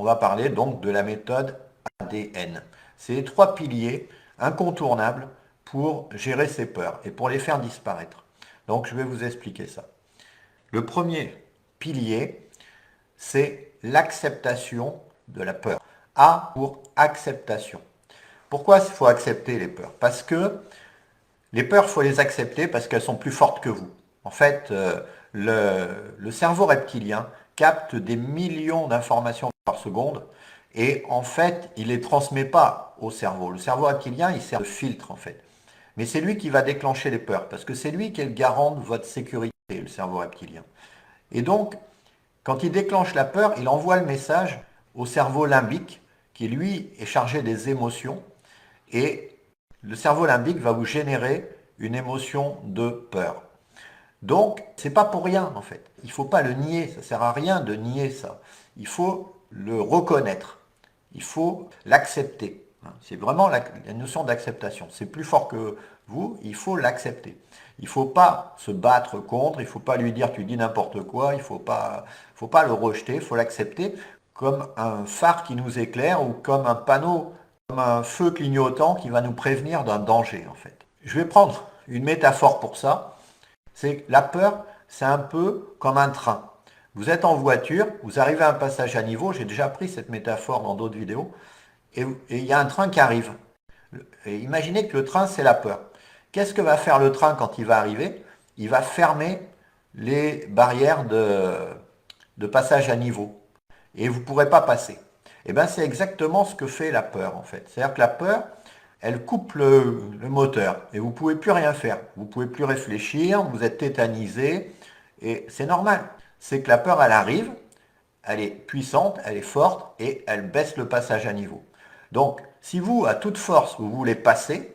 on va parler donc de la méthode ADN. C'est les 3 piliers incontournables pour gérer ses peurs et pour les faire disparaître. Donc je vais vous expliquer ça. Le premier pilier, c'est l'acceptation de la peur. A pour acceptation. Pourquoi il faut accepter les peurs? Parce que les peurs, il faut les accepter parce qu'elles sont plus fortes que vous. En fait, le cerveau reptilien capte des millions d'informations par seconde et en fait, il ne les transmet pas au cerveau. Le cerveau reptilien, il sert de filtre en fait. Mais c'est lui qui va déclencher les peurs parce que c'est lui qui est le garant de votre sécurité, le cerveau reptilien. Et donc, quand il déclenche la peur, il envoie le message au cerveau limbique qui lui est chargé des émotions et le cerveau limbique va vous générer une émotion de peur. Donc, c'est pas pour rien en fait. Il ne faut pas le nier, ça ne sert à rien de nier ça. Il faut le reconnaître, il faut l'accepter. C'est vraiment la notion d'acceptation. C'est plus fort que vous, il faut l'accepter. Il ne faut pas se battre contre, il ne faut pas lui dire tu dis n'importe quoi, il ne faut pas le rejeter, il faut l'accepter comme un phare qui nous éclaire ou comme un panneau, comme un feu clignotant qui va nous prévenir d'un danger en fait. Je vais prendre une métaphore pour ça. C'est la peur, c'est un peu comme un train. Vous êtes en voiture, vous arrivez à un passage à niveau, j'ai déjà pris cette métaphore dans d'autres vidéos, et il y a un train qui arrive. Et imaginez que le train, c'est la peur. Qu'est-ce que va faire le train quand il va arriver? Il va fermer les barrières de passage à niveau. Et vous ne pourrez pas passer. Et bien, c'est exactement ce que fait la peur, en fait. C'est-à-dire que la peur, elle coupe le moteur et vous ne pouvez plus rien faire. Vous ne pouvez plus réfléchir, vous êtes tétanisé. Et c'est normal. C'est que la peur, elle arrive, elle est puissante, elle est forte et elle baisse le passage à niveau. Donc, si vous, à toute force, vous voulez passer,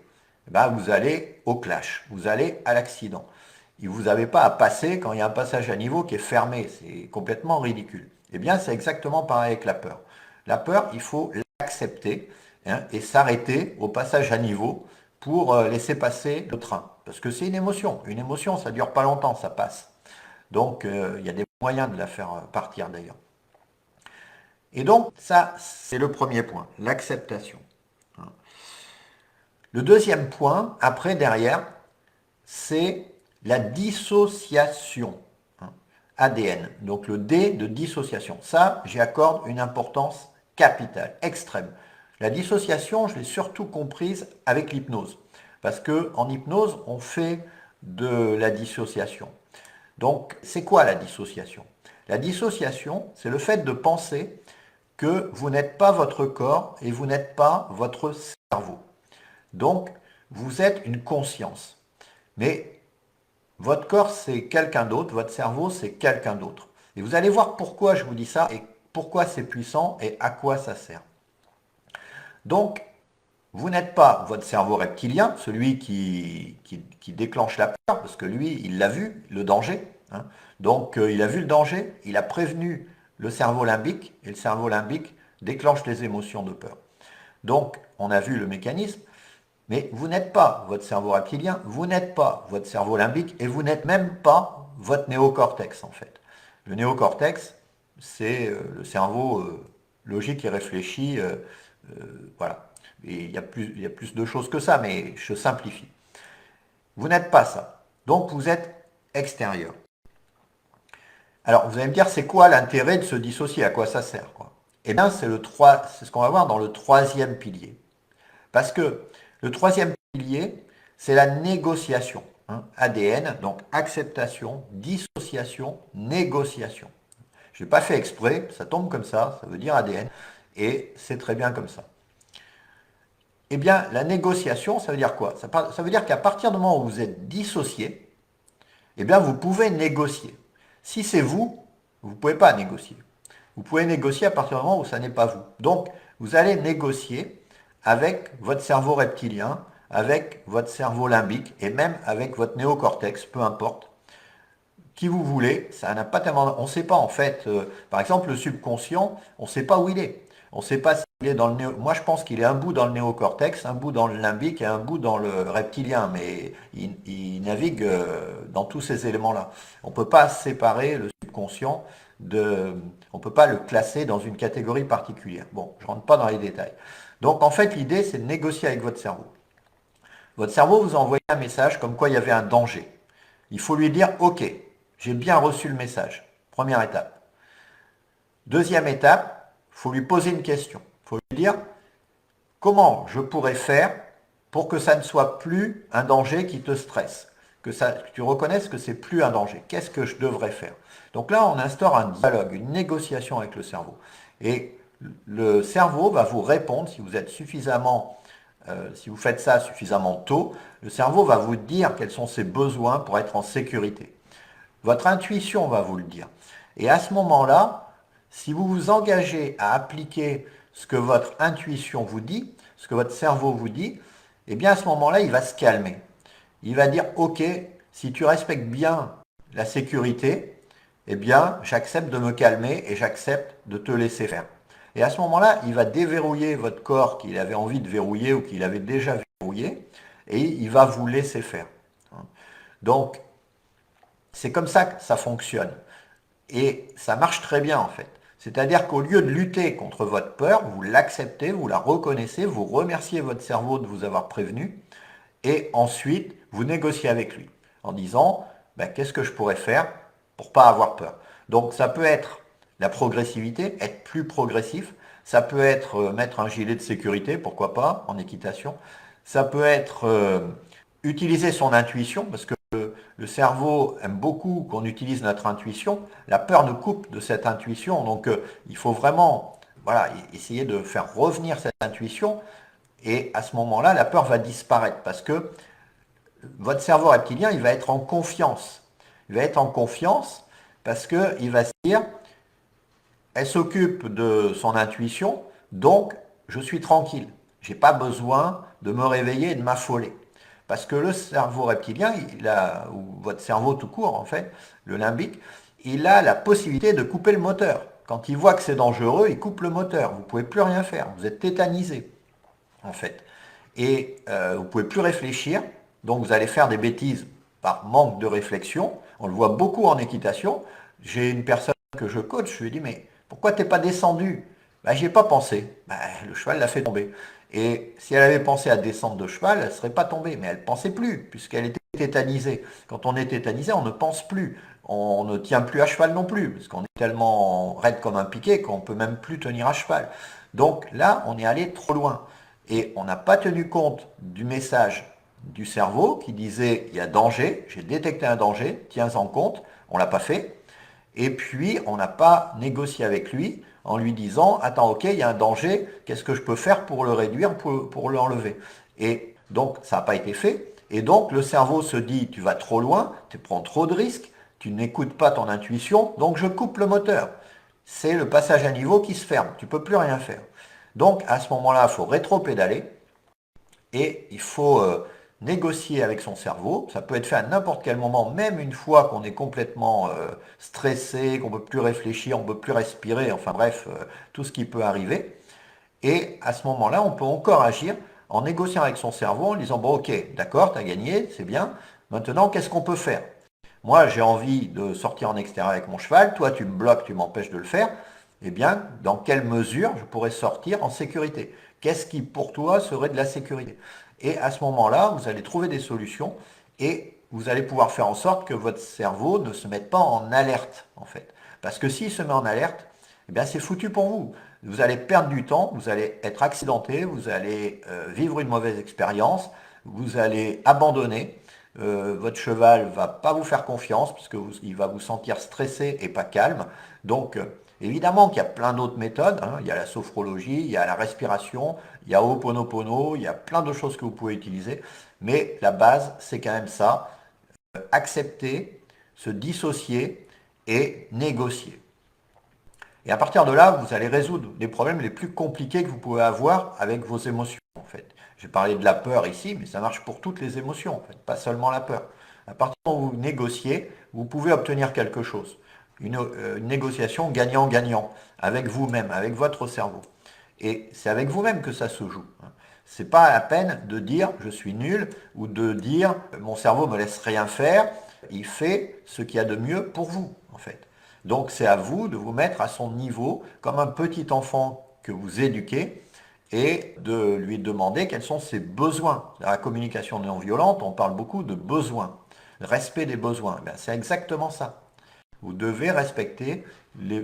ben vous allez au clash, vous allez à l'accident. Et vous n'avez pas à passer quand il y a un passage à niveau qui est fermé. C'est complètement ridicule. Eh bien, c'est exactement pareil avec la peur. La peur, il faut l'accepter et s'arrêter au passage à niveau pour laisser passer le train. Parce que c'est une émotion. Une émotion, ça ne dure pas longtemps, ça passe. Donc, il y a des moyens de la faire partir d'ailleurs. Et donc, ça, c'est le premier point, l'acceptation. Le deuxième point, après, derrière, c'est la dissociation. ADN. Donc le D de dissociation. Ça, j'y accorde une importance capitale, extrême. La dissociation, je l'ai surtout comprise avec l'hypnose. Parce qu'en hypnose, on fait de la dissociation. Donc, c'est quoi la dissociation? La dissociation, c'est le fait de penser que vous n'êtes pas votre corps et vous n'êtes pas votre cerveau. Donc, vous êtes une conscience. Mais votre corps, c'est quelqu'un d'autre, votre cerveau, c'est quelqu'un d'autre. Et vous allez voir pourquoi je vous dis ça et pourquoi c'est puissant et à quoi ça sert. Donc, vous n'êtes pas votre cerveau reptilien, celui qui déclenche la peur, parce que lui, il l'a vu, le danger. Donc, il a vu le danger, il a prévenu le cerveau limbique, et le cerveau limbique déclenche les émotions de peur. Donc, on a vu le mécanisme. Mais vous n'êtes pas votre cerveau reptilien, vous n'êtes pas votre cerveau limbique et vous n'êtes même pas votre néocortex en fait. Le néocortex, c'est le cerveau logique et réfléchi, voilà. Et il y a plus de choses que ça, mais je simplifie. Vous n'êtes pas ça. Donc vous êtes extérieur. Alors vous allez me dire, c'est quoi l'intérêt de se dissocier? À quoi ça sert quoi? Eh bien, c'est ce qu'on va voir dans le troisième pilier. Parce que le troisième pilier, c'est la négociation. ADN, donc acceptation, dissociation, négociation. Je n'ai pas fait exprès, ça tombe comme ça veut dire ADN, et c'est très bien comme ça. Eh bien, la négociation, ça veut dire quoi? Ça veut dire qu'à partir du moment où vous êtes dissocié, eh bien, vous pouvez négocier. Si c'est vous, vous ne pouvez pas négocier. Vous pouvez négocier à partir du moment où ça n'est pas vous. Donc, vous allez négocier avec votre cerveau reptilien, avec votre cerveau limbique et même avec votre néocortex, peu importe, qui vous voulez. Ça n'a pas tellement. On ne sait pas en fait. Par exemple, le subconscient, on ne sait pas où il est. On ne sait pas s'il est dans le Moi, je pense qu'il est un bout dans le néocortex, un bout dans le limbique et un bout dans le reptilien, mais il navigue dans tous ces éléments-là. On ne peut pas séparer le subconscient on ne peut pas le classer dans une catégorie particulière. Bon, je ne rentre pas dans les détails. Donc en fait, l'idée, c'est de négocier avec votre cerveau. Votre cerveau vous a envoyé un message comme quoi il y avait un danger. Il faut lui dire, ok, j'ai bien reçu le message. Première étape. Deuxième étape, il faut lui poser une question. Il faut lui dire, comment je pourrais faire pour que ça ne soit plus un danger qui te stresse, que tu reconnaisses que c'est plus un danger. Qu'est-ce que je devrais faire? Donc là, on instaure un dialogue, une négociation avec le cerveau. Et le cerveau va vous répondre, si vous êtes suffisamment, si vous faites ça suffisamment tôt, le cerveau va vous dire quels sont ses besoins pour être en sécurité. Votre intuition va vous le dire. Et à ce moment-là, si vous vous engagez à appliquer ce que votre intuition vous dit, ce que votre cerveau vous dit, eh bien à ce moment-là, il va se calmer. Il va dire, ok, si tu respectes bien la sécurité, eh bien j'accepte de me calmer et j'accepte de te laisser faire. Et à ce moment-là, il va déverrouiller votre corps qu'il avait envie de verrouiller ou qu'il avait déjà verrouillé, et il va vous laisser faire. Donc, c'est comme ça que ça fonctionne. Et ça marche très bien en fait. C'est-à-dire qu'au lieu de lutter contre votre peur, vous l'acceptez, vous la reconnaissez, vous remerciez votre cerveau de vous avoir prévenu, et ensuite vous négociez avec lui en disant ben, qu'est-ce que je pourrais faire pour ne pas avoir peur. Donc ça peut être la progressivité, être plus progressif, ça peut être mettre un gilet de sécurité, pourquoi pas, en équitation, ça peut être utiliser son intuition, parce que le cerveau aime beaucoup qu'on utilise notre intuition. La peur nous coupe de cette intuition. Donc, il faut vraiment voilà, essayer de faire revenir cette intuition. Et à ce moment-là, la peur va disparaître parce que votre cerveau reptilien, il va être en confiance. Il va être en confiance parce qu'il va se dire, elle s'occupe de son intuition, donc je suis tranquille. Je n'ai pas besoin de me réveiller et de m'affoler. Parce que le cerveau reptilien, ou votre cerveau tout court en fait, le limbique, il a la possibilité de couper le moteur. Quand il voit que c'est dangereux, il coupe le moteur. Vous ne pouvez plus rien faire. Vous êtes tétanisé en fait. Et vous ne pouvez plus réfléchir. Donc vous allez faire des bêtises par manque de réflexion. On le voit beaucoup en équitation. J'ai une personne que je coach, je lui dis mais pourquoi t'es pas descendu? Ben, j'y ai pas pensé. Ben, le cheval l'a fait tomber. Et si elle avait pensé à descendre de cheval, elle ne serait pas tombée. Mais elle ne pensait plus, puisqu'elle était tétanisée. Quand on est tétanisé, on ne pense plus. On ne tient plus à cheval non plus, parce qu'on est tellement raide comme un piquet qu'on ne peut même plus tenir à cheval. Donc là, on est allé trop loin. Et on n'a pas tenu compte du message du cerveau qui disait il y a danger, j'ai détecté un danger, tiens-en compte, on ne l'a pas fait. Et puis, on n'a pas négocié avec lui en lui disant, attends, ok, il y a un danger, qu'est-ce que je peux faire pour le réduire, pour l'enlever? Et donc, ça n'a pas été fait. Et donc, le cerveau se dit, tu vas trop loin, tu prends trop de risques, tu n'écoutes pas ton intuition, donc je coupe le moteur. C'est le passage à niveau qui se ferme, tu ne peux plus rien faire. Donc, à ce moment-là, il faut rétro-pédaler et il faut négocier avec son cerveau. Ça peut être fait à n'importe quel moment, même une fois qu'on est complètement stressé, qu'on ne peut plus réfléchir, on ne peut plus respirer, enfin bref, tout ce qui peut arriver. Et à ce moment-là, on peut encore agir en négociant avec son cerveau, en disant, bon ok, d'accord, tu as gagné, c'est bien, maintenant qu'est-ce qu'on peut faire? Moi, j'ai envie de sortir en extérieur avec mon cheval, toi tu me bloques, tu m'empêches de le faire. Eh bien, dans quelle mesure je pourrais sortir en sécurité? Qu'est-ce qui pour toi serait de la sécurité? Et à ce moment-là, vous allez trouver des solutions et vous allez pouvoir faire en sorte que votre cerveau ne se mette pas en alerte, en fait. Parce que s'il se met en alerte, eh bien c'est foutu pour vous. Vous allez perdre du temps, vous allez être accidenté, vous allez vivre une mauvaise expérience, vous allez abandonner. Votre cheval va pas vous faire confiance parce qu'il va vous sentir stressé et pas calme. Donc, évidemment qu'il y a plein d'autres méthodes. Hein. Il y a la sophrologie, il y a la respiration, il y a Ho'oponopono, il y a plein de choses que vous pouvez utiliser. Mais la base, c'est quand même ça. Accepter, se dissocier et négocier. Et à partir de là, vous allez résoudre les problèmes les plus compliqués que vous pouvez avoir avec vos émotions, en fait. J'ai parlé de la peur ici, mais ça marche pour toutes les émotions, en fait, pas seulement la peur. À partir du moment où vous négociez, vous pouvez obtenir quelque chose. Une négociation gagnant-gagnant, avec vous-même, avec votre cerveau. Et c'est avec vous-même que ça se joue. C'est pas la peine de dire je suis nul ou de dire mon cerveau me laisse rien faire, il fait ce qu'il y a de mieux pour vous, en fait. Donc c'est à vous de vous mettre à son niveau, comme un petit enfant que vous éduquez, et de lui demander quels sont ses besoins. Dans la communication non violente, on parle beaucoup de besoins, respect des besoins. Ben, c'est exactement ça. Vous devez respecter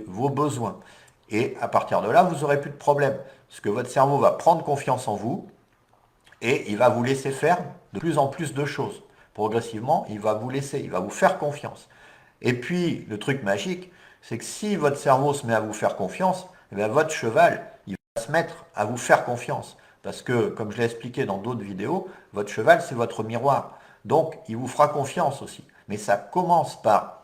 vos besoins. Et à partir de là, vous n'aurez plus de problème. Parce que votre cerveau va prendre confiance en vous et il va vous laisser faire de plus en plus de choses. Progressivement, il va vous laisser, il va vous faire confiance. Et puis, le truc magique, c'est que si votre cerveau se met à vous faire confiance, eh bien, votre cheval, il va se mettre à vous faire confiance. Parce que, comme je l'ai expliqué dans d'autres vidéos, votre cheval, c'est votre miroir. Donc, il vous fera confiance aussi. Mais ça commence par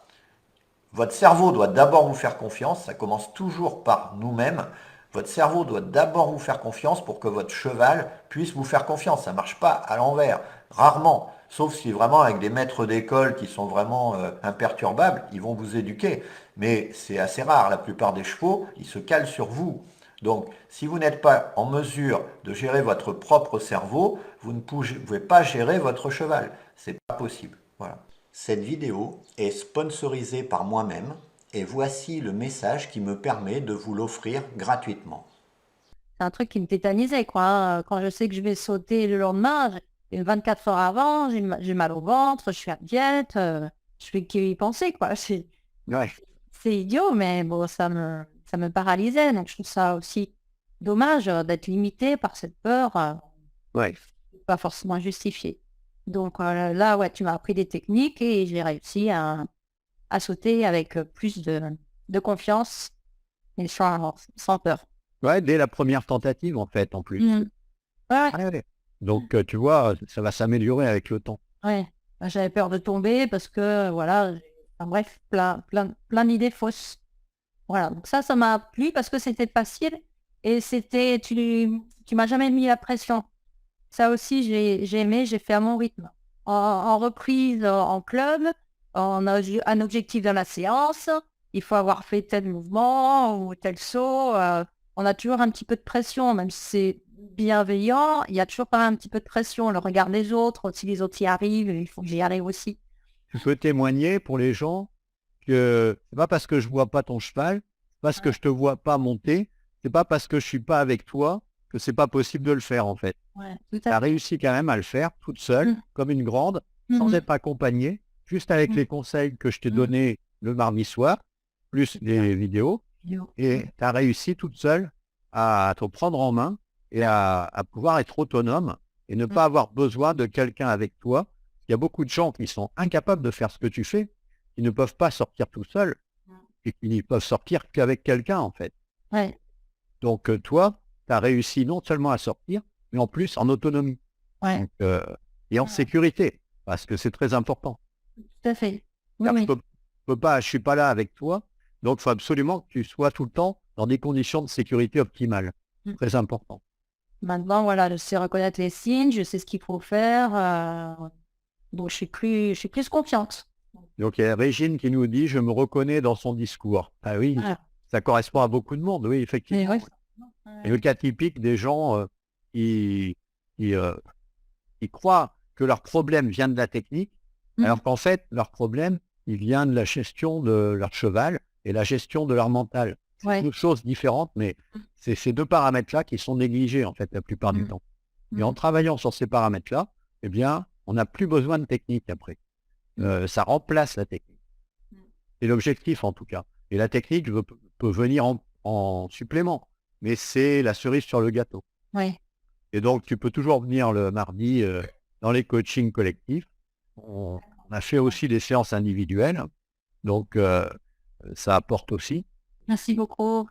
votre cerveau doit d'abord vous faire confiance, ça commence toujours par nous-mêmes. Votre cerveau doit d'abord vous faire confiance pour que votre cheval puisse vous faire confiance. Ça ne marche pas à l'envers, rarement. Sauf si vraiment avec des maîtres d'école qui sont vraiment imperturbables, ils vont vous éduquer. Mais c'est assez rare, la plupart des chevaux, ils se calent sur vous. Donc, si vous n'êtes pas en mesure de gérer votre propre cerveau, vous ne pouvez pas gérer votre cheval. C'est pas possible. Voilà. Cette vidéo est sponsorisée par moi-même et voici le message qui me permet de vous l'offrir gratuitement. C'est un truc qui me tétanisait, quoi, hein. Quand je sais que je vais sauter le lendemain, 24 heures avant, j'ai mal au ventre, je suis inquiète, je fais qu'y penser, quoi. Ouais. C'est idiot, mais bon, ça me paralysait. Donc, je trouve ça aussi dommage d'être limité par cette peur, Ouais. pas forcément justifiée. Donc là, ouais, tu m'as appris des techniques et j'ai réussi à sauter avec plus de confiance et sans peur. Ouais, dès la première tentative, en fait, en plus. Mm. Ouais, Ah ouais. Donc, tu vois, ça va s'améliorer avec le temps. ouais. Bah, j'avais peur de tomber parce que, voilà, enfin, bref, plein d'idées fausses. Voilà, donc ça m'a plu parce que c'était facile et tu m'as jamais mis la pression. Ça aussi, j'ai aimé, j'ai fait à mon rythme. En reprise, en club, on a un objectif dans la séance, il faut avoir fait tel mouvement ou tel saut. On a toujours un petit peu de pression, même si c'est bienveillant, il y a toujours quand même un petit peu de pression. Le regard des autres, si les autres y arrivent, il faut que j'y arrive aussi. Tu peux témoigner pour les gens que c'est pas parce que je vois pas ton cheval, c'est parce que Ouais, je te vois pas monter, c'est pas parce que je suis pas avec toi que c'est pas possible de le faire, en fait. ouais, tout Tu à as fait. réussi quand même à le faire toute seule, Mm, comme une grande, sans mhm, être accompagnée, juste avec mm, les conseils que je t'ai mm. donnés le mardi soir, plus les vidéos, Yo. et tu as réussi toute seule à te prendre en main et à pouvoir être autonome et ne Mm, pas avoir besoin de quelqu'un avec toi. Il y a beaucoup de gens qui sont incapables de faire ce que tu fais, qui ne peuvent pas sortir tout seuls mm. et qui ne peuvent sortir qu'avec quelqu'un, en fait. Ouais, Donc, toi, tu as réussi non seulement à sortir, mais en plus en autonomie. ouais, Donc, et en sécurité, parce que c'est très important. tout à fait. Oui, Car oui. je suis pas là avec toi, donc il faut absolument que tu sois tout le temps dans des conditions de sécurité optimales. Mm. Très important. Maintenant, voilà, je sais reconnaître les signes, je sais ce qu'il faut faire. Donc, je suis plus confiante. Donc il y a Régine qui nous dit, je me reconnais dans son discours. Ah oui, Voilà. ça correspond à beaucoup de monde, oui, Mais effectivement. ouais. Et le cas typique des gens qui, qui, euh, qui croient que leur problème vient de la technique, Mm. alors qu'en fait, leur problème, il vient de la gestion de leur cheval et la gestion de leur mental. C'est Ouais. deux choses différentes, mais c'est ces deux paramètres-là qui sont négligés, en fait, la plupart du Mm. temps. Et en Mm. travaillant sur ces paramètres-là, eh bien, on n'a plus besoin de technique après. Mm. Ça remplace la technique. Mm. C'est l'objectif, en tout cas. Et la technique peut venir en supplément, mais c'est la cerise sur le gâteau. Ouais. Et donc, tu peux toujours venir le mardi dans les coachings collectifs. On a fait aussi des séances individuelles, donc ça apporte aussi. Merci beaucoup.